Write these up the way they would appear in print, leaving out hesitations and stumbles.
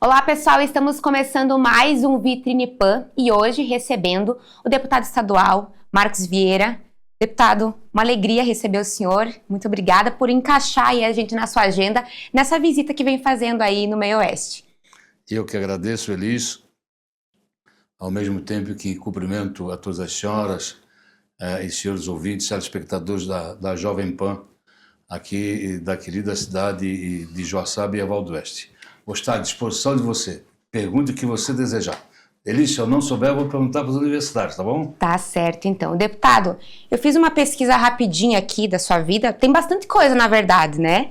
Olá pessoal, estamos começando mais um Vitrine PAN e hoje recebendo o deputado estadual Marcos Vieira. Deputado, uma alegria receber o senhor, muito obrigada por encaixar aí a gente na sua agenda nessa visita que vem fazendo aí no Meio Oeste. Eu que agradeço, Elis, ao mesmo tempo que cumprimento a todas as senhoras e senhores ouvintes, telespectadores da Jovem Pan, aqui da querida cidade de Joaçaba e Eval do Oeste. Vou estar à disposição de você. Pergunte o que você desejar. Elis, se eu não souber, eu vou perguntar para os universitários, tá bom? Tá certo, então. Deputado, eu fiz uma pesquisa rapidinha aqui da sua vida. Tem bastante coisa, na verdade, né?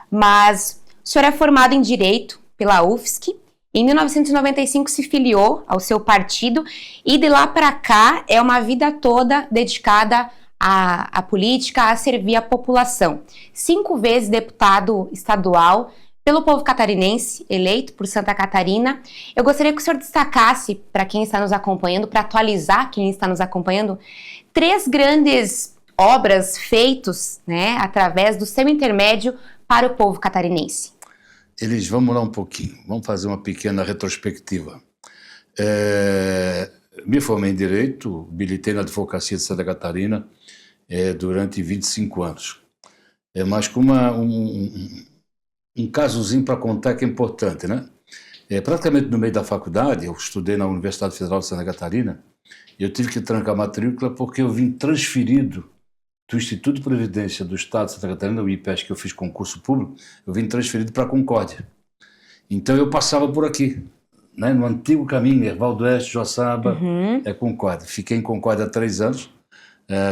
Mas o senhor é formado em Direito pela UFSC. Em 1995 se filiou ao seu partido e de lá para cá é uma vida toda dedicada à política, a servir a população. 5 vezes deputado estadual pelo povo catarinense, eleito por Santa Catarina. Eu gostaria que o senhor destacasse, para quem está nos acompanhando, para atualizar quem está nos acompanhando, 3 grandes obras feitas, né, através do seu intermédio para o povo catarinense. Elis, vamos lá um pouquinho, vamos fazer uma pequena retrospectiva. Me formei em Direito, militei na Advocacia de Santa Catarina durante 25 anos. Mas com um casozinho para contar que é importante, né? Praticamente no meio da faculdade, eu estudei na Universidade Federal de Santa Catarina, e eu tive que trancar a matrícula porque eu vim transferido do Instituto de Previdência do Estado de Santa Catarina, o IPES, que eu fiz concurso público, eu vim transferido para Concórdia. Então eu passava por aqui, né, no antigo caminho, Eval do Oeste, Joaçaba, Concórdia. Fiquei em Concórdia há 3 anos,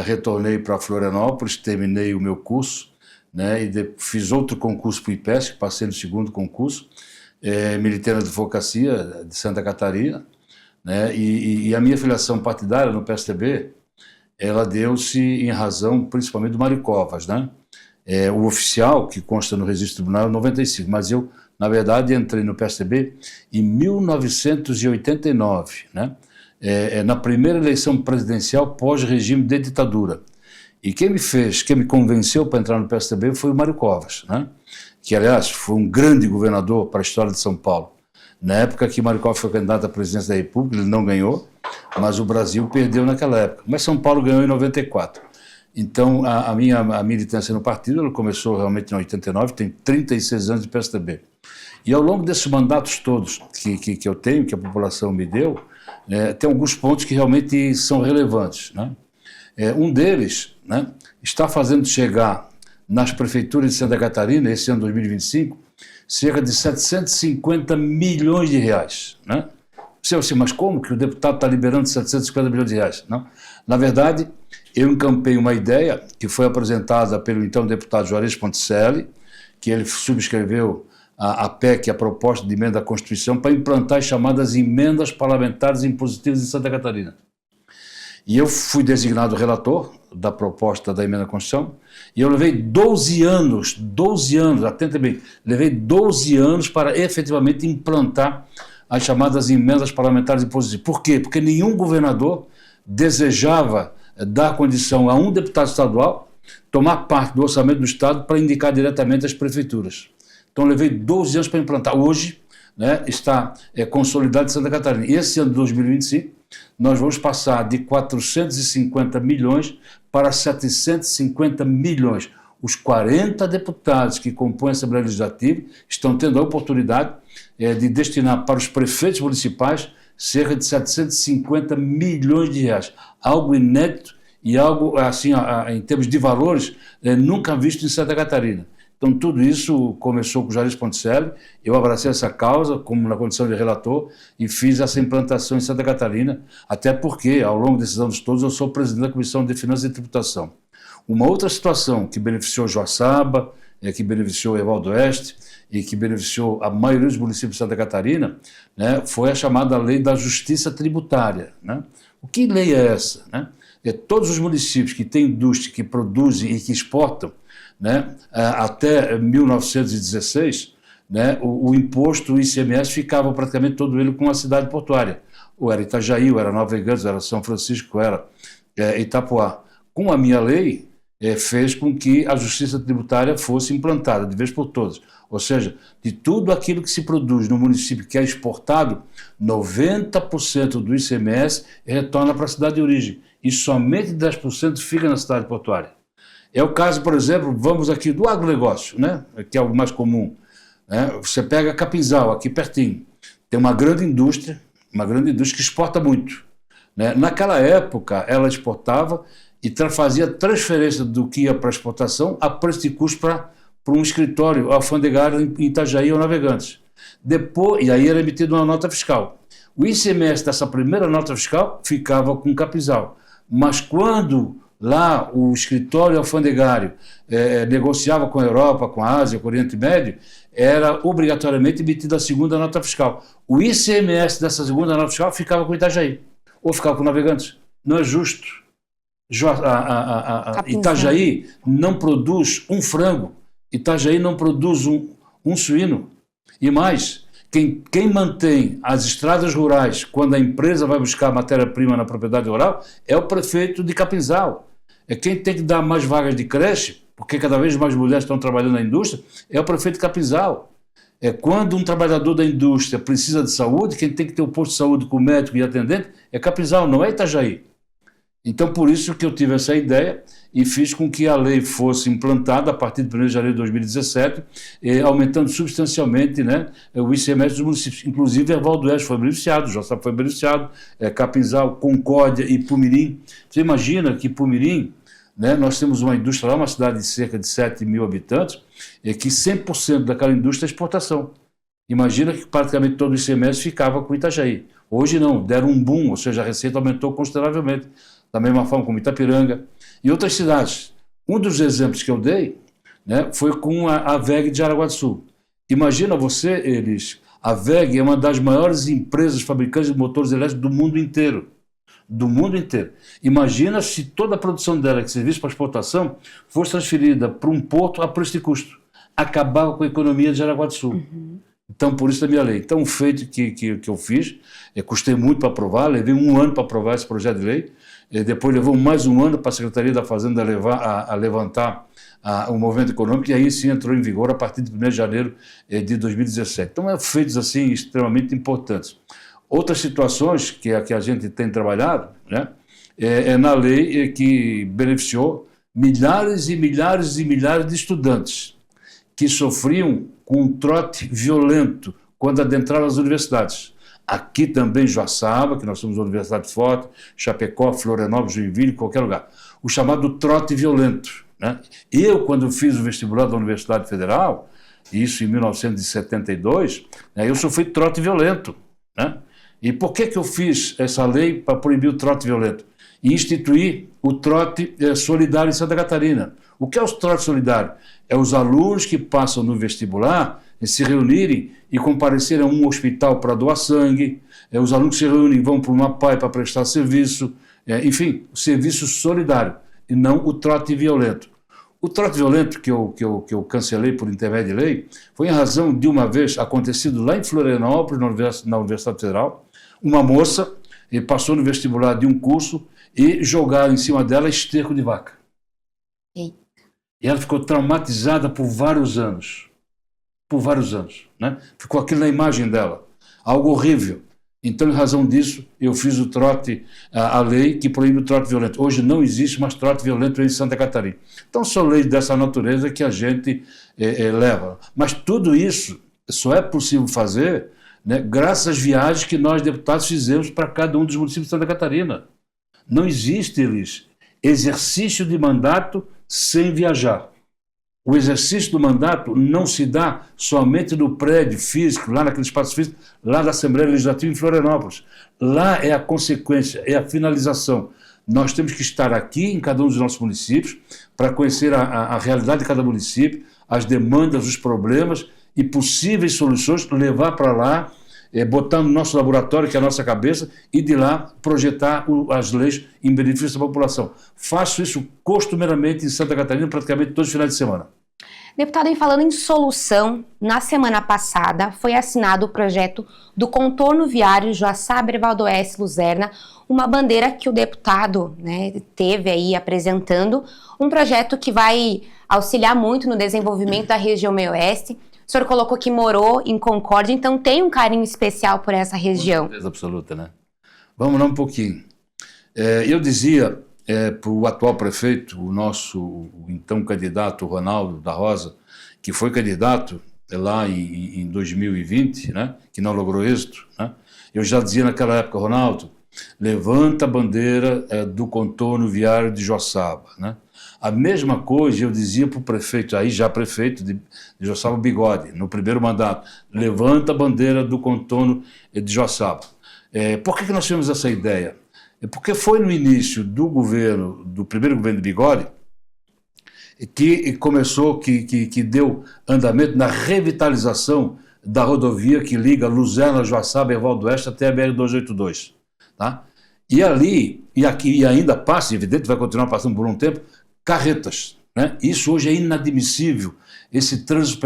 retornei para Florianópolis, terminei o meu curso, né, e fiz outro concurso para o IPESC, passei no 2º concurso, militei na Advocacia de Santa Catarina, né, e a minha filiação partidária no PSDB, ela deu-se em razão principalmente do Mário Covas, né? O oficial, que consta no registro tribunal, é 95, mas eu, na verdade, entrei no PSDB em 1989, né? Na primeira eleição presidencial pós-regime de ditadura. E quem me convenceu para entrar no PSDB foi o Mário Covas, né? Que, aliás, foi um grande governador para a história de São Paulo. Na época que Mário Covas foi candidato à presidência da República, ele não ganhou, mas o Brasil perdeu naquela época. Mas São Paulo ganhou em 94. Então, a minha militância no partido ela começou realmente em 89, tem 36 anos de PSDB. E ao longo desses mandatos todos que eu tenho, que a população me deu, tem alguns pontos que realmente são relevantes, né? Um deles, né, está fazendo chegar nas prefeituras de Santa Catarina, esse ano 2025, cerca de 750 milhões de reais. Né? Você vai assim, mas como que o deputado está liberando 750 milhões de reais? Não? Na verdade, eu encampei uma ideia que foi apresentada pelo então deputado Juarez Ponticelli, que ele subscreveu a PEC, a proposta de emenda à Constituição, para implantar as chamadas emendas parlamentares impositivas em Santa Catarina. E eu fui designado relator da proposta da emenda à Constituição, e eu levei 12 anos, atenta bem, levei 12 anos para efetivamente implantar as chamadas emendas parlamentares impositivas. Por quê? Porque nenhum governador desejava dar condição a um deputado estadual tomar parte do orçamento do Estado para indicar diretamente as prefeituras. Então eu levei 12 anos para implantar. Hoje, né, está consolidado em Santa Catarina. E esse ano de 2025, nós vamos passar de 450 milhões para 750 milhões. Os 40 deputados que compõem a Assembleia Legislativa estão tendo a oportunidade de destinar para os prefeitos municipais cerca de 750 milhões de reais. Algo inédito e algo, assim, em termos de valores, nunca visto em Santa Catarina. Então, tudo isso começou com o Juarez Ponticelli, eu abracei essa causa, como na condição de relator, e fiz essa implantação em Santa Catarina, até porque, ao longo desses anos todos, eu sou presidente da Comissão de Finanças e Tributação. Uma outra situação que beneficiou Joaçaba, que beneficiou Eval do Oeste e que beneficiou a maioria dos municípios de Santa Catarina, né, foi a chamada Lei da Justiça Tributária. Né? O que lei é essa? Né? Todos os municípios que têm indústria, que produzem e que exportam, né, até 1916, né, o imposto, o ICMS, ficava praticamente todo ele com a cidade portuária. Ou era Itajaí, ou era Nova Veganos, ou era São Francisco, ou era Itapoá. Com a minha lei, fez com que a justiça tributária fosse implantada de vez por todas. Ou seja, de tudo aquilo que se produz no município que é exportado, 90% do ICMS retorna para a cidade de origem e somente 10% fica na cidade portuária. É o caso, por exemplo, vamos aqui do agronegócio, né? Que é o mais comum. Né? Você pega Capinzal, aqui pertinho, tem uma grande indústria que exporta muito. Né? Naquela época, ela exportava e fazia transferência do que ia para exportação a preço de custo para um escritório alfandegário em Itajaí ou Navegantes. Depois, e aí era emitida uma nota fiscal. O ICMS dessa primeira nota fiscal ficava com Capinzal. Mas quando lá o escritório alfandegário negociava com a Europa, com a Ásia, com o Oriente Médio, era obrigatoriamente emitida a segunda nota fiscal. O ICMS dessa segunda nota fiscal ficava com Itajaí, ou ficava com Navegantes. Não é justo. Itajaí não produz um frango, Itajaí não produz um suíno. E mais, quem mantém as estradas rurais quando a empresa vai buscar matéria-prima na propriedade rural é o prefeito de Capinzal. É quem tem que dar mais vagas de creche, porque cada vez mais mulheres estão trabalhando na indústria, é o prefeito de Capinzal. É quando um trabalhador da indústria precisa de saúde, quem tem que ter um posto de saúde com médico e atendente é Capinzal, não é Itajaí. Então, por isso que eu tive essa ideia e fiz com que a lei fosse implantada a partir de 1º de janeiro de 2017, aumentando substancialmente, né, o ICMS dos municípios. Inclusive, Erval do Oeste foi beneficiado, Joçap foi beneficiado, Capinzal, Concórdia e Pumirim. Você imagina que Pumirim, né, nós temos uma indústria lá, uma cidade de cerca de 7 mil habitantes, que 100% daquela indústria é exportação. Imagina que praticamente todo o ICMS ficava com Itajaí. Hoje não, deram um boom, ou seja, a receita aumentou consideravelmente. Da mesma forma como Itapiranga e outras cidades. Um dos exemplos que eu dei, né, foi com a WEG de Jaraguá do Sul. Imagina você, a WEG é uma das maiores empresas fabricantes de motores elétricos do mundo inteiro. Do mundo inteiro. Imagina se toda a produção dela, que serviço para exportação, fosse transferida para um porto a preço de custo. Acabava com a economia de Jaraguá do Sul. Uhum. Então, por isso a minha lei. Então, um feito que eu fiz, custei muito para aprovar, levei 1 ano para aprovar esse projeto de lei, depois levou mais 1 ano para a Secretaria da Fazenda levantar o movimento econômico, e aí sim entrou em vigor a partir de 1º de janeiro de 2017. Então, feitos assim extremamente importantes. Outras situações que a gente tem trabalhado, né, na lei que beneficiou milhares e milhares e milhares de estudantes que sofriam com um trote violento quando adentraram as universidades. Aqui também Joaçaba, que nós somos uma universidade forte, Chapecó, Florianópolis, Joinville, qualquer lugar. O chamado trote violento. Né? Eu, quando fiz o vestibular da Universidade Federal, isso em 1972, né, eu sofri trote violento. Né? E por que eu fiz essa lei para proibir o trote violento? E instituir o trote solidário em Santa Catarina. O que é o trote solidário? É os alunos que passam no vestibular se reunirem e comparecerem a um hospital para doar sangue, os alunos que se reúnem vão para uma PAI para prestar serviço, enfim, o serviço solidário, e não o trote violento. O trote violento que eu cancelei por intermédio de lei foi em razão de uma vez acontecido lá em Florianópolis, na Universidade Federal, uma moça passou no vestibular de um curso e jogaram em cima dela esterco de vaca. E ela ficou traumatizada por vários anos. Né? Ficou aquilo na imagem dela, algo horrível. Então, em razão disso, eu fiz o trote, a lei que proíbe o trote violento. Hoje não existe mais trote violento em Santa Catarina. Então, são leis dessa natureza que a gente leva. Mas tudo isso só é possível fazer, né, graças às viagens que nós, deputados, fizemos para cada um dos municípios de Santa Catarina. Não existe, exercício de mandato sem viajar. O exercício do mandato não se dá somente no prédio físico, lá naquele espaço físico, lá da Assembleia Legislativa em Florianópolis. Lá é a consequência, é a finalização. Nós temos que estar aqui em cada um dos nossos municípios para conhecer a realidade de cada município, as demandas, os problemas e possíveis soluções, levar para lá, botar no nosso laboratório, que é a nossa cabeça, e de lá projetar as leis em benefício da população. Faço isso costumeiramente em Santa Catarina, praticamente todos os finais de semana. Deputado, e falando em solução, na semana passada foi assinado o projeto do contorno viário Joaçaba, Erval do Oeste, Luzerna, uma bandeira que o deputado, né, teve aí apresentando, um projeto que vai auxiliar muito no desenvolvimento da região meio-oeste. O senhor colocou que morou em Concórdia, então tem um carinho especial por essa região. Com certeza absoluta, né? Vamos lá um pouquinho. Eu dizia para o atual prefeito, o então candidato Ronaldo da Rosa, que foi candidato lá em 2020, né, que não logrou êxito, né, eu já dizia naquela época, Ronaldo, levanta a bandeira do contorno viário de Joaçaba, né? A mesma coisa eu dizia para o prefeito, aí já prefeito de Joaçaba Bigode, no primeiro mandato, levanta a bandeira do contorno de Joaçaba. Por que nós tivemos essa ideia? Porque foi no início do primeiro governo de Bigode, que começou, que deu andamento na revitalização da rodovia que liga Luzerna, Joaçaba e Evaldo Oeste até a BR-282. Tá? E ali, e ainda passa, evidente, vai continuar passando por um tempo, carretas. Né? Isso hoje é inadmissível, esse trânsito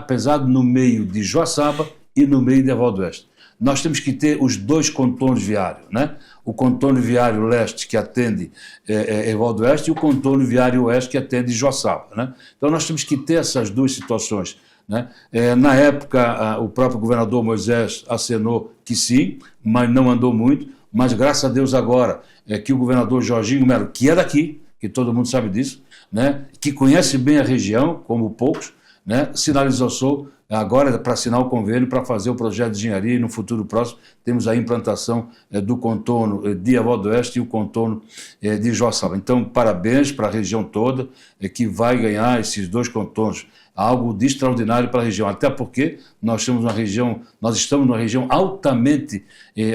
pesado no meio de Joaçaba e no meio de Evaldo Oeste. Nós temos que ter os dois contornos viários, né? O contorno viário leste que atende Evaldo Oeste e o contorno viário oeste que atende Joaçaba, né? Então nós temos que ter essas duas situações, né? Na época o próprio governador Moisés acenou que sim, mas não andou muito, mas graças a Deus agora que o governador Jorginho Melo, que é daqui, que todo mundo sabe disso, né? Que conhece bem a região, como poucos, né? Sinalizou agora para assinar o convênio para fazer o projeto de engenharia e no futuro próximo temos a implantação do contorno de Evaldo Oeste e o contorno de Joaçaba. Então, parabéns para a região toda que vai ganhar esses dois contornos, algo de extraordinário para a região, até porque nós estamos numa região altamente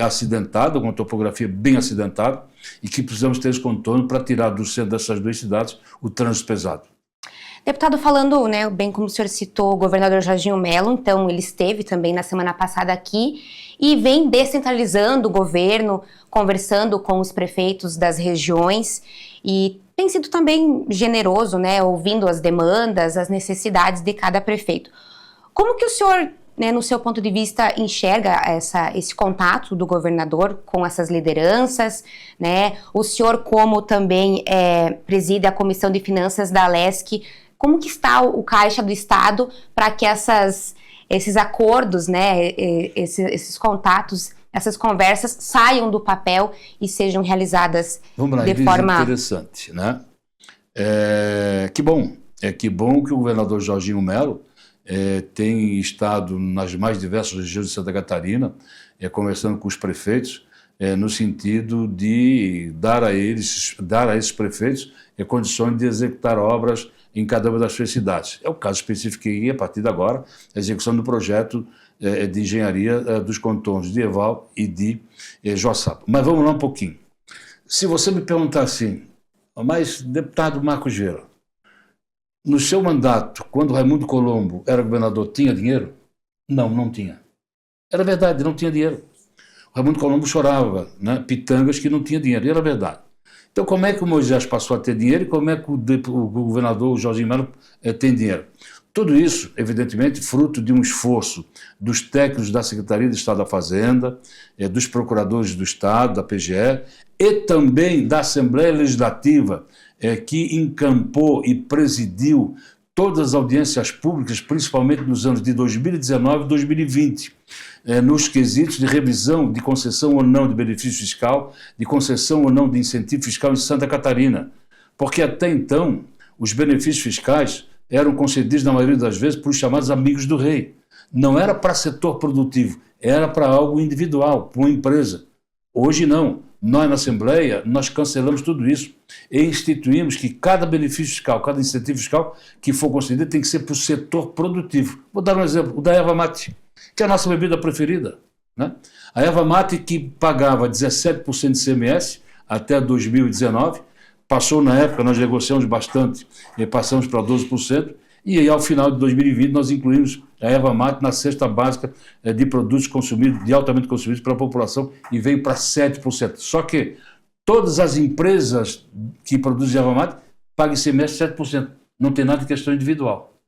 acidentada, com topografia bem acidentada, e que precisamos ter esse contorno para tirar do centro dessas duas cidades o trânsito pesado. Deputado, falando, né, bem como o senhor citou, o governador Jorginho Melo, então ele esteve também na semana passada aqui e vem descentralizando o governo, conversando com os prefeitos das regiões e tem sido também generoso, né, ouvindo as demandas, as necessidades de cada prefeito. Como que o senhor, né, no seu ponto de vista, enxerga esse contato do governador com essas lideranças, né? O senhor, como também preside a Comissão de Finanças da Alesc, como que está o Caixa do Estado para que esses acordos, né, esses contatos, essas conversas saiam do papel e sejam realizadas Vamos lá, de forma... interessante, né? Que bom que o governador Jorginho Melo tem estado nas mais diversas regiões de Santa Catarina, conversando com os prefeitos, no sentido de dar a esses prefeitos condições de executar obras em cada uma das suas cidades. É o caso específico aqui, a partir de agora, a execução do projeto de engenharia dos contornos de Eval e de Joaçaba. Mas vamos lá um pouquinho. Se você me perguntar assim, mas deputado Marcos Vieira, no seu mandato, quando Raimundo Colombo era governador, tinha dinheiro? Não, não tinha. Era verdade, não tinha dinheiro. O Raimundo Colombo chorava, né, pitangas que não tinha dinheiro, e era verdade. Então, como é que o Moisés passou a ter dinheiro e como é que o governador Jorginho Melo tem dinheiro? Tudo isso, evidentemente, fruto de um esforço dos técnicos da Secretaria de Estado da Fazenda, dos procuradores do Estado, da PGE, e também da Assembleia Legislativa, que encampou e presidiu todas as audiências públicas, principalmente nos anos de 2019 e 2020, nos quesitos de revisão de concessão ou não de benefício fiscal, de concessão ou não de incentivo fiscal em Santa Catarina. Porque até então, os benefícios fiscais eram concedidos, na maioria das vezes, por os chamados amigos do rei. Não era para setor produtivo, era para algo individual, para uma empresa. Hoje não. Nós, na Assembleia, nós cancelamos tudo isso e instituímos que cada benefício fiscal, cada incentivo fiscal que for concedido tem que ser para o setor produtivo. Vou dar um exemplo, o da erva mate, que é a nossa bebida preferida, né? A erva mate, que pagava 17% de ICMS até 2019, passou na época, nós negociamos bastante e passamos para 12%, e aí ao final de 2020 nós incluímos a erva mate na cesta básica de produtos consumidos, de altamente consumidos pela população, e veio para 7%. Só que todas as empresas que produzem erva mate pagam ICMS 7%. Não tem nada de questão individual.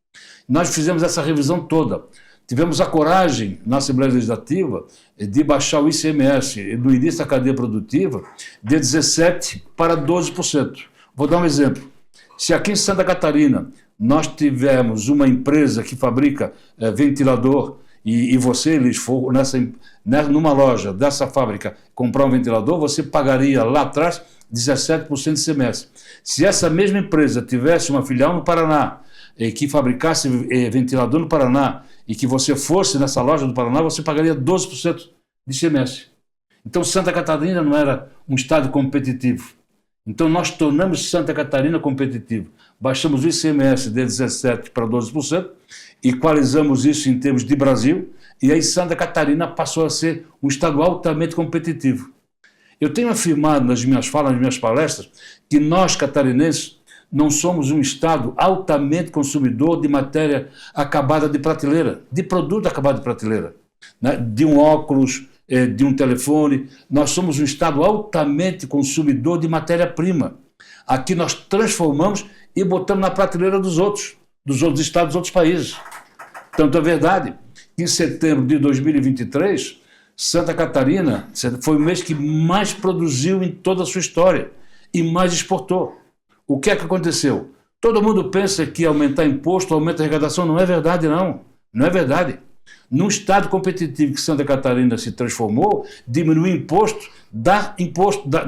Nós fizemos essa revisão toda. Tivemos a coragem, na Assembleia Legislativa, de baixar o ICMS no início da cadeia produtiva de 17% para 12%. Vou dar um exemplo. Se aqui em Santa Catarina nós tivemos uma empresa que fabrica ventilador e você, Elis, for numa loja dessa fábrica comprar um ventilador, você pagaria lá atrás 17% de ICMS. Se essa mesma empresa tivesse uma filial no Paraná que fabricasse ventilador no Paraná e que você fosse nessa loja do Paraná, você pagaria 12% de ICMS. Então Santa Catarina não era um estado competitivo. Então nós tornamos Santa Catarina competitivo. Baixamos o ICMS de 17% para 12%, equalizamos isso em termos de Brasil, e aí Santa Catarina passou a ser um estado altamente competitivo. Eu tenho afirmado nas minhas falas, nas minhas palestras, que nós, catarinenses, não somos um estado altamente consumidor de matéria acabada de prateleira, de produto acabado de prateleira, né? De um óculos, de um telefone. Nós somos um estado altamente consumidor de matéria-prima. Aqui nós transformamos e botamos na prateleira dos outros estados, dos outros países. Tanto é verdade que em setembro de 2023, Santa Catarina foi o mês que mais produziu em toda a sua história e mais exportou. O que é que aconteceu? Todo mundo pensa que aumentar imposto aumenta a arrecadação. Não é verdade, não. Não é verdade. Num estado competitivo que Santa Catarina se transformou, diminuiu o imposto,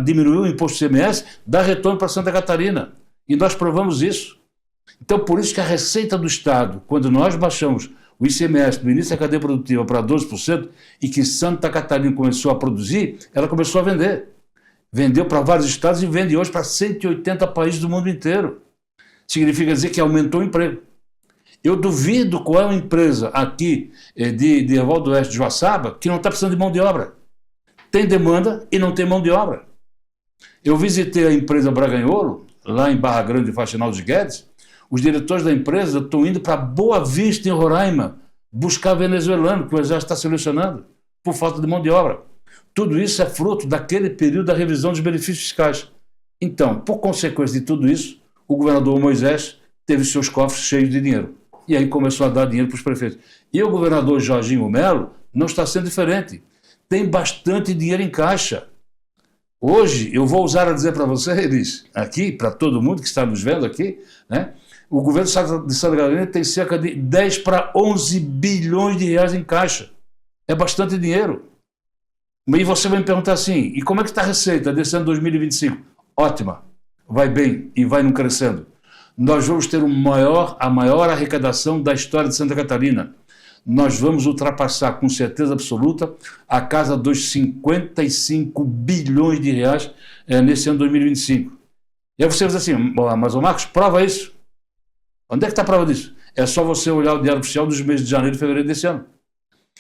diminuiu o imposto CMS, dá retorno para Santa Catarina. E nós provamos isso. Então, por isso que a receita do Estado, quando nós baixamos o ICMS do início da cadeia produtiva para 12%, e que Santa Catarina começou a produzir, ela começou a vender. Vendeu para vários estados e vende hoje para 180 países do mundo inteiro. Significa dizer que aumentou o emprego. Eu duvido qual é uma empresa aqui de Evaldo Oeste de Joaçaba que não está precisando de mão de obra. Tem demanda e não tem mão de obra. Eu visitei a empresa Braganholo, lá em Barra Grande, Faxinal dos Guedes. Os diretores da empresa estão indo para Boa Vista, em Roraima, buscar venezuelano, que o exército está selecionando, por falta de mão de obra. Tudo isso é fruto daquele período da revisão dos benefícios fiscais. Então, por consequência de tudo isso, o governador Moisés teve seus cofres cheios de dinheiro. E aí começou a dar dinheiro para os prefeitos. E o governador Jorginho Melo não está sendo diferente. Tem bastante dinheiro em caixa. Hoje, eu vou usar a dizer para vocês, aqui, para todo mundo que está nos vendo aqui, né? O governo de Santa Catarina tem cerca de 10 para 11 bilhões de reais em caixa. É bastante dinheiro. E você vai me perguntar assim, e como é que está a receita desse ano 2025? Ótima, vai bem e vai não crescendo. Nós vamos ter a maior arrecadação da história de Santa Catarina. Nós vamos ultrapassar com certeza absoluta a casa dos 55 bilhões de reais nesse ano 2025. E aí você diz assim, mas o Marcos, prova isso. Onde é que está a prova disso? É só você olhar o Diário Oficial dos meses de janeiro e fevereiro desse ano.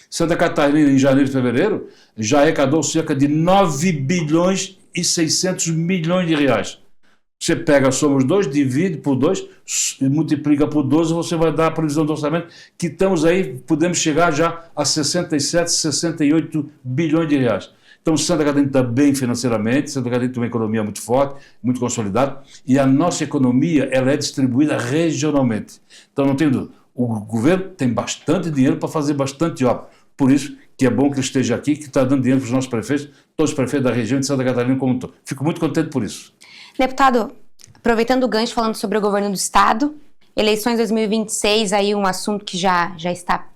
Santa Catarina, em janeiro e fevereiro, já arrecadou cerca de 9 bilhões e 600 milhões de reais. Você pega, somos 2, divide por 2, multiplica por 12, você vai dar a previsão do orçamento, que estamos aí, podemos chegar já a 67, 68 bilhões de reais. Então, Santa Catarina está bem financeiramente, Santa Catarina tem uma economia muito forte, muito consolidada, e a nossa economia ela é distribuída regionalmente. Então, não tem dúvida, o governo tem bastante dinheiro para fazer bastante obra. Por isso que é bom que ele esteja aqui, que está dando dinheiro para os nossos prefeitos, todos os prefeitos da região de Santa Catarina como um todo. Fico muito contente por isso. Deputado, aproveitando o gancho, falando sobre o governo do Estado, eleições 2026, aí um assunto que já está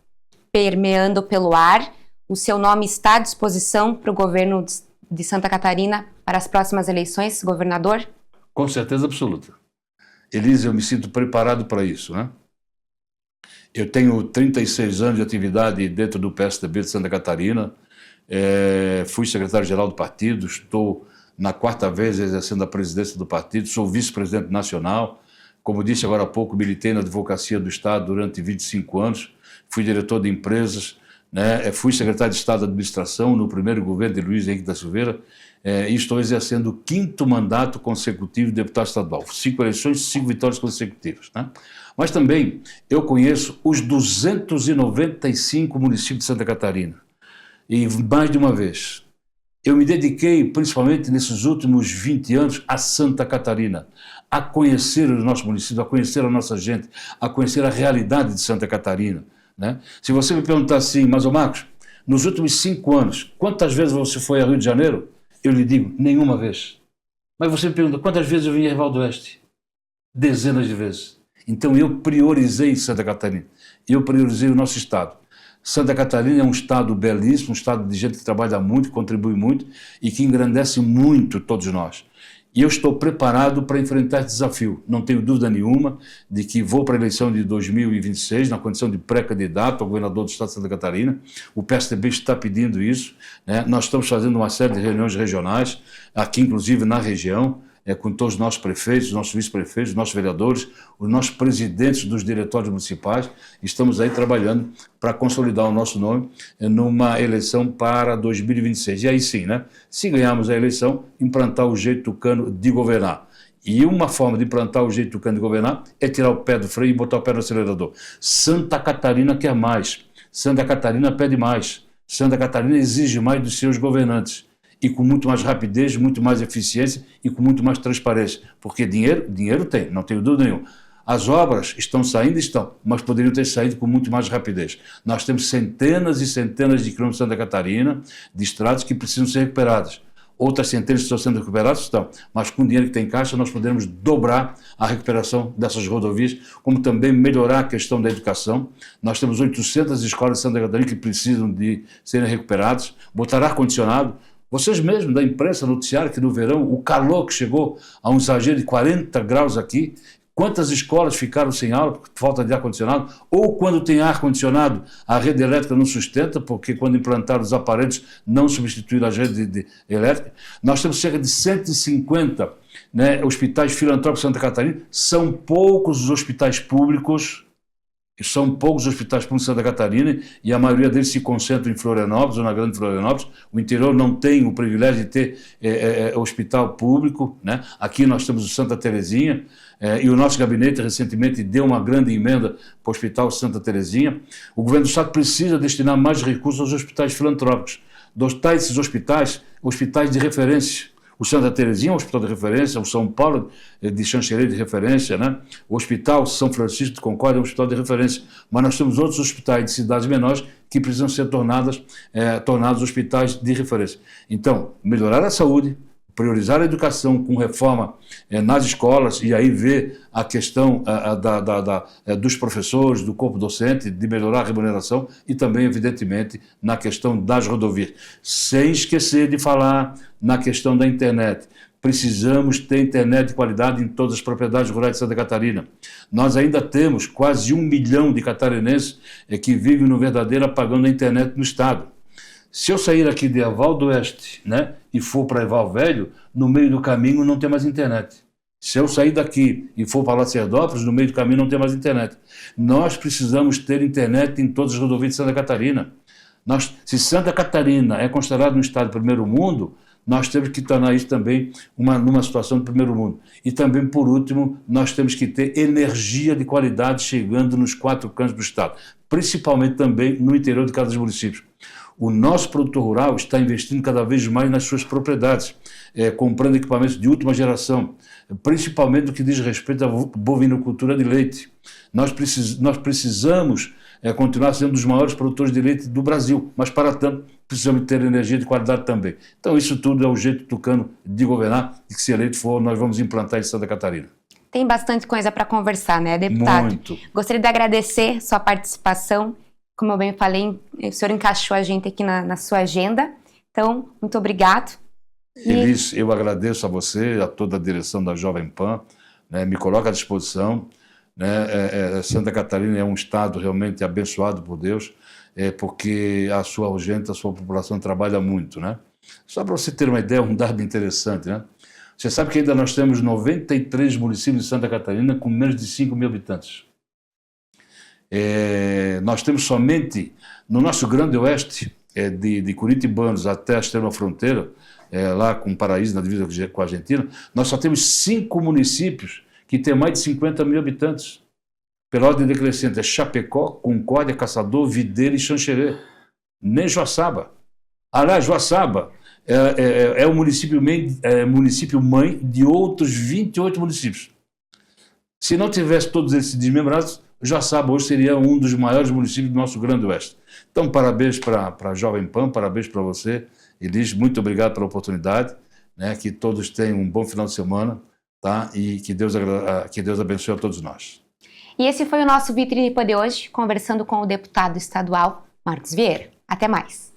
permeando pelo ar. O seu nome está à disposição para o governo de Santa Catarina para as próximas eleições, governador? Com certeza absoluta. Elisa, eu me sinto preparado para isso, né? Eu tenho 36 anos de atividade dentro do PSDB de Santa Catarina, fui secretário-geral do partido, estou na 4ª vez exercendo a presidência do partido, sou vice-presidente nacional, como disse agora há pouco, militei na advocacia do Estado durante 25 anos, fui diretor de empresas, né? Fui secretário de Estado de Administração no primeiro governo de Luiz Henrique da Silveira e estou exercendo o 5º mandato consecutivo de deputado estadual, 5 eleições, 5 vitórias consecutivas, né? Mas também eu conheço os 295 municípios de Santa Catarina e mais de uma vez eu me dediquei, principalmente nesses últimos 20 anos, a Santa Catarina, a conhecer os nossos municípios, a conhecer a nossa gente, a conhecer a realidade de Santa Catarina, né? Se você me perguntar assim, mas ô Marcos, nos últimos 5 anos, quantas vezes você foi a Rio de Janeiro? Eu lhe digo, nenhuma vez. Mas você me pergunta, quantas vezes eu vim a Evaldo Oeste? Dezenas de vezes. Então eu priorizei Santa Catarina, eu priorizei o nosso estado. Santa Catarina é um estado belíssimo, um estado de gente que trabalha muito, que contribui muito e que engrandece muito todos nós. E eu estou preparado para enfrentar esse desafio. Não tenho dúvida nenhuma de que vou para a eleição de 2026, na condição de pré-candidato ao governador do estado de Santa Catarina. O PSDB está pedindo isso, né? Nós estamos fazendo uma série de reuniões regionais, aqui inclusive na região, com todos os nossos prefeitos, os nossos vice-prefeitos, os nossos vereadores, os nossos presidentes dos diretórios municipais. Estamos aí trabalhando para consolidar o nosso nome numa eleição para 2026. E aí sim, né? Se ganharmos a eleição, implantar o jeito tucano de governar. E uma forma de implantar o jeito tucano de governar é tirar o pé do freio e botar o pé no acelerador. Santa Catarina quer mais. Santa Catarina pede mais. Santa Catarina exige mais dos seus governantes. E com muito mais rapidez, muito mais eficiência e com muito mais transparência. Porque dinheiro tem, não tenho dúvida nenhuma. As obras estão saindo, mas poderiam ter saído com muito mais rapidez. Nós temos centenas e centenas de quilômetros de Santa Catarina, de estradas que precisam ser recuperadas. Outras centenas estão sendo recuperadas, mas com o dinheiro que tem em caixa nós podemos dobrar a recuperação dessas rodovias, como também melhorar a questão da educação. Nós temos 800 escolas de Santa Catarina que precisam de serem recuperadas, botar ar-condicionado. Vocês mesmos da imprensa noticiaram que no verão o calor que chegou a um exagero de 40 graus aqui, quantas escolas ficaram sem aula por falta de ar-condicionado, ou quando tem ar-condicionado a rede elétrica não sustenta, porque quando implantaram os aparelhos não substituíram as redes elétricas. Nós temos cerca de 150 hospitais filantrópicos de Santa Catarina, são poucos os hospitais públicos. São poucos hospitais públicos de Santa Catarina e a maioria deles se concentram em Florianópolis ou na Grande Florianópolis. O interior não tem o privilégio de ter hospital público, né? Aqui nós temos o Santa Terezinha e o nosso gabinete recentemente deu uma grande emenda para o Hospital Santa Terezinha. O governo do estado precisa destinar mais recursos aos hospitais filantrópicos. Dotar esses hospitais de referência. O Santa Terezinha é um hospital de referência, o São Paulo de Xanxerê de referência, né? O Hospital São Francisco de Concórdia é um hospital de referência, mas nós temos outros hospitais de cidades menores que precisam ser tornados hospitais de referência. Então, melhorar a saúde, priorizar a educação com reforma nas escolas e aí ver a questão dos professores, do corpo docente, de melhorar a remuneração e também, evidentemente, na questão das rodovias. Sem esquecer de falar na questão da internet. Precisamos ter internet de qualidade em todas as propriedades rurais de Santa Catarina. Nós ainda temos quase 1 milhão de catarinenses que vivem no verdadeiro apagão da internet no estado. Se eu sair aqui de Erval do Oeste, né, e for para Erval Velho, no meio do caminho não tem mais internet. Se eu sair daqui e for para Lacerdópolis, no meio do caminho não tem mais internet. Nós precisamos ter internet em todas as rodovias de Santa Catarina. Se Santa Catarina é considerado um estado de primeiro mundo, nós temos que tornar isso também numa situação de primeiro mundo. E também, por último, nós temos que ter energia de qualidade chegando nos 4 cantos do estado, principalmente também no interior de cada dos municípios. O nosso produtor rural está investindo cada vez mais nas suas propriedades, comprando equipamentos de última geração, principalmente no que diz respeito à bovinocultura de leite. Nós precisamos continuar sendo um dos maiores produtores de leite do Brasil, mas para tanto precisamos ter energia de qualidade também. Então isso tudo é o jeito tucano de governar e que se eleito for, nós vamos implantar em Santa Catarina. Tem bastante coisa para conversar, né, deputado? Muito. Gostaria de agradecer sua participação. Como eu bem falei, o senhor encaixou a gente aqui na sua agenda. Então, muito obrigado. Elis, eu agradeço a você, a toda a direção da Jovem Pan, né, me coloca à disposição. Né, Santa Catarina é um estado realmente abençoado por Deus, porque a sua gente, a sua população trabalha muito. Né? Só para você ter uma ideia, um dado interessante, né? Você sabe que ainda nós temos 93 municípios de Santa Catarina com menos de 5 mil habitantes. Nós temos somente, no nosso grande oeste, de Curitibanos até a extrema fronteira, lá com o Paraíso, na divisa com a Argentina, nós só temos 5 municípios que têm mais de 50 mil habitantes. Pela ordem decrescente, é Chapecó, Concórdia, Caçador, Videira e Xanxerê. Nem Joaçaba. Aliás, Joaçaba é o município mãe de outros 28 municípios. Se não tivesse todos esses desmembrados, Joaçaba hoje seria um dos maiores municípios do nosso Grande Oeste. Então, parabéns para a Jovem Pan, parabéns para você, Elis, muito obrigado pela oportunidade, né, que todos tenham um bom final de semana, tá? E que Deus abençoe a todos nós. E esse foi o nosso Vitrine Pan de hoje, conversando com o deputado estadual Marcos Vieira. Até mais!